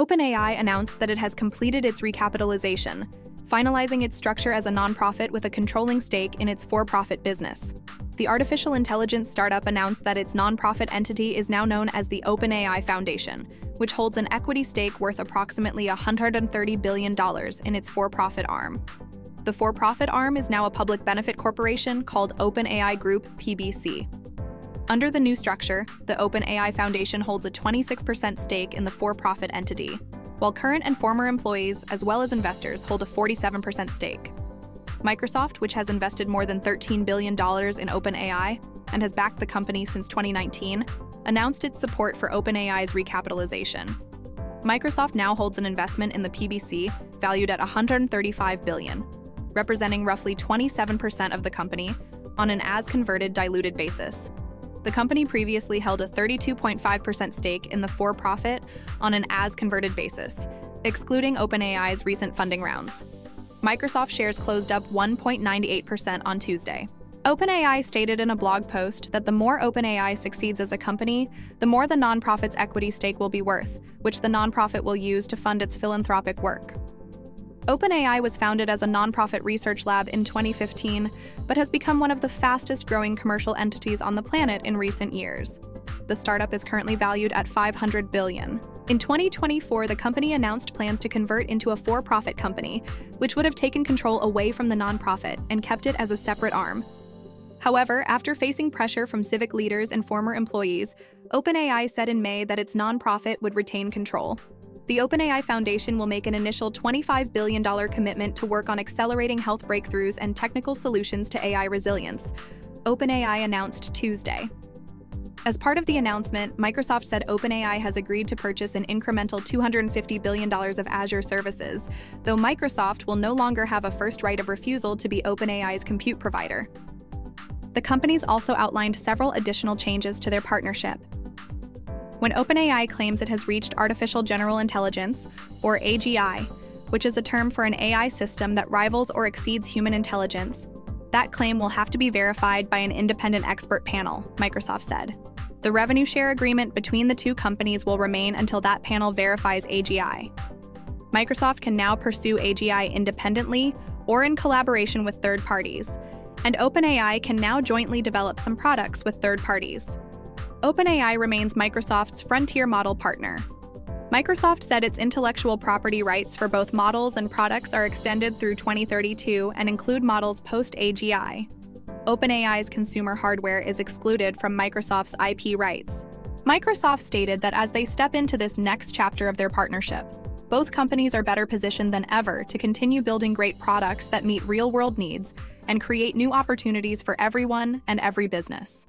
OpenAI announced that it has completed its recapitalization, finalizing its structure as a nonprofit with a controlling stake in its for-profit business. The artificial intelligence startup announced that its nonprofit entity is now known as the OpenAI Foundation, which holds an equity stake worth approximately $130 billion in its for-profit arm. The for-profit arm is now a public benefit corporation called OpenAI Group PBC. Under the new structure, the OpenAI Foundation holds a 26% stake in the for-profit entity, while current and former employees, as well as investors, hold a 47% stake. Microsoft, which has invested more than $13 billion in OpenAI and has backed the company since 2019, announced its support for OpenAI's recapitalization. Microsoft now holds an investment in the PBC valued at $135 billion, representing roughly 27% of the company on an as-converted diluted basis. The company previously held a 32.5% stake in the for-profit on an as-converted basis, excluding OpenAI's recent funding rounds. Microsoft shares closed up 1.98% on Tuesday. OpenAI stated in a blog post that the more OpenAI succeeds as a company, the more the nonprofit's equity stake will be worth, which the nonprofit will use to fund its philanthropic work. OpenAI was founded as a nonprofit research lab in 2015, but has become one of the fastest-growing commercial entities on the planet in recent years. The startup is currently valued at $500 billion. In 2024, the company announced plans to convert into a for-profit company, which would have taken control away from the nonprofit and kept it as a separate arm. However, after facing pressure from civic leaders and former employees, OpenAI said in May that its nonprofit would retain control. The OpenAI Foundation will make an initial $25 billion commitment to work on accelerating health breakthroughs and technical solutions to AI resilience, OpenAI announced Tuesday. As part of the announcement, Microsoft said OpenAI has agreed to purchase an incremental $250 billion of Azure services, though Microsoft will no longer have a first right of refusal to be OpenAI's compute provider. The companies also outlined several additional changes to their partnership. When OpenAI claims it has reached artificial general intelligence, or AGI, which is a term for an AI system that rivals or exceeds human intelligence, that claim will have to be verified by an independent expert panel, Microsoft said. The revenue share agreement between the two companies will remain until that panel verifies AGI. Microsoft can now pursue AGI independently or in collaboration with third parties, and OpenAI can now jointly develop some products with third parties. OpenAI remains Microsoft's frontier model partner. Microsoft said its intellectual property rights for both models and products are extended through 2032 and include models post-AGI. OpenAI's consumer hardware is excluded from Microsoft's IP rights. Microsoft stated that as they step into this next chapter of their partnership, both companies are better positioned than ever to continue building great products that meet real-world needs and create new opportunities for everyone and every business.